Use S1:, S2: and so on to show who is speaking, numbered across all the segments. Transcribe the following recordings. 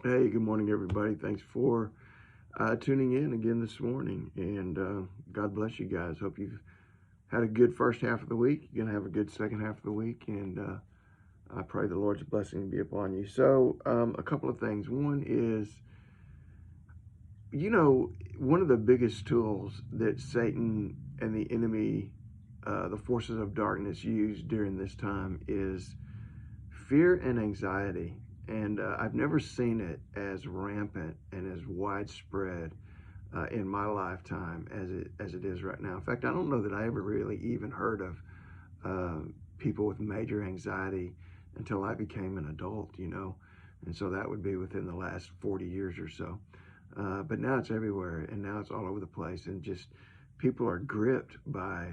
S1: Hey, good morning, everybody. Thanks for tuning in again this morning. And God bless you guys. Hope you've had a good first half of the week. You're going to have a good second half of the week. And I pray the Lord's blessing be upon you. So, a couple of things. One is, one of the biggest tools that Satan and the enemy, the forces of darkness, use during this time is fear and anxiety. And I've never seen it as rampant and as widespread in my lifetime as it is right now. In fact, I don't know that I ever really even heard of uh, people with major anxiety until I became an adult. And so that would be within the last 40 years or so. But now it's everywhere, and now it's all over the place, and just people are gripped by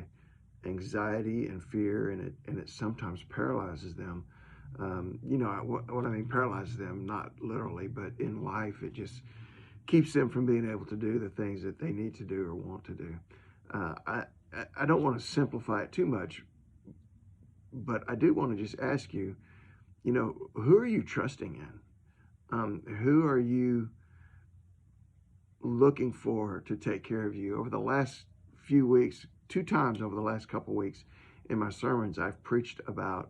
S1: anxiety and fear, and it sometimes paralyzes them. What I mean paralyzes them, not literally, but in life, it just keeps them from being able to do the things that they need to do or want to do. Uh, I I don't want to simplify it too much, but I do want to just ask you, who are you trusting in? Who are you looking for to take care of you? Over the last few weeks, two times over the last couple of weeks, in my sermons, I've preached about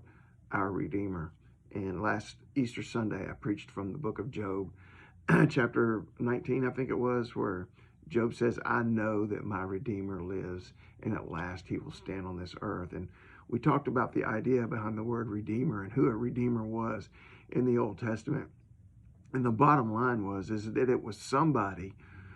S1: our Redeemer. And last Easter Sunday, I preached from the book of Job, chapter 19, I think it was, where Job says, I know that my Redeemer lives, and at last he will stand on this earth. And we talked about the idea behind the word Redeemer and who a Redeemer was in the Old Testament. And the bottom line is that it was somebody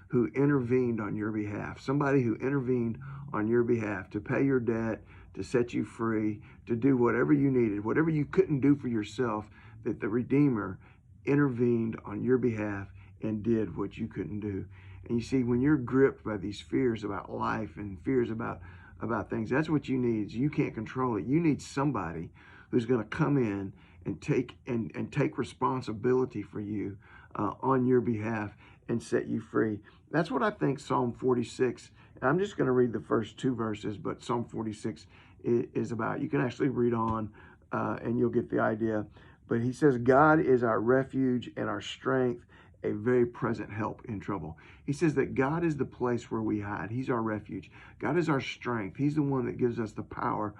S1: who intervened on your behalf, somebody who intervened on your behalf to pay your debt, to set you free, to do whatever you needed, whatever you couldn't do for yourself, that the Redeemer intervened on your behalf and did what you couldn't do. And you see, when you're gripped by these fears about life and fears about things, that's what you need. You can't control it. You need somebody who's going to come in and take responsibility for you on your behalf and set you free. That's what I think Psalm 46. I'm just going to read the first two verses, but Psalm 46 is about. You can actually read on, and you'll get the idea. But he says, God is our refuge and our strength, a very present help in trouble. He says that God is the place where we hide. He's our refuge. God is our strength. He's the one that gives us the power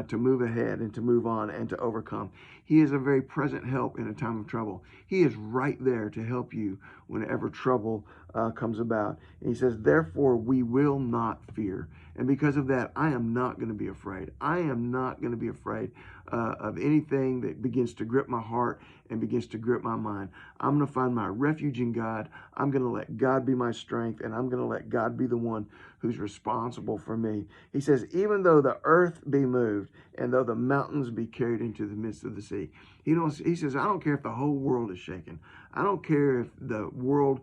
S1: to move ahead and to move on and to overcome. He is a very present help in a time of trouble. He is right there to help you whenever trouble comes about. And he says, therefore, we will not fear. And because of that, I am not going to be afraid. I am not going to be afraid of anything that begins to grip my heart and begins to grip my mind. I'm going to find my refuge in God. I'm going to let God be my strength, and I'm going to let God be the one who's responsible for me. He says, even though the earth be moved and though the mountains be carried into the midst of the sea. He says, I don't care if the whole world is shaken. I don't care if the world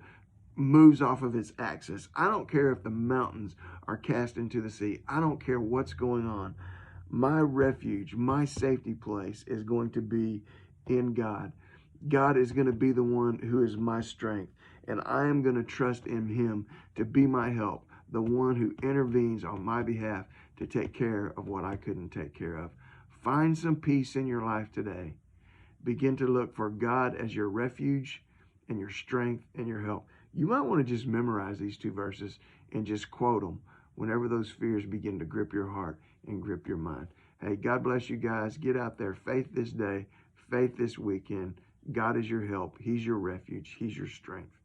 S1: moves off of its axis. I don't care if the mountains are cast into the sea. I don't care what's going on. My refuge, my safety place is going to be in God. God is going to be the one who is my strength, and I am going to trust in him to be my help, the one who intervenes on my behalf to take care of what I couldn't take care of. Find some peace in your life today. Begin to look for God as your refuge and your strength and your help. You might want to just memorize these two verses and just quote them whenever those fears begin to grip your heart and grip your mind. Hey, God bless you guys. Get out there. Faith this day. Faith this weekend. God is your help. He's your refuge. He's your strength.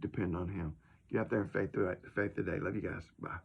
S1: Depend on him. Get out there and faith today. Love you guys. Bye.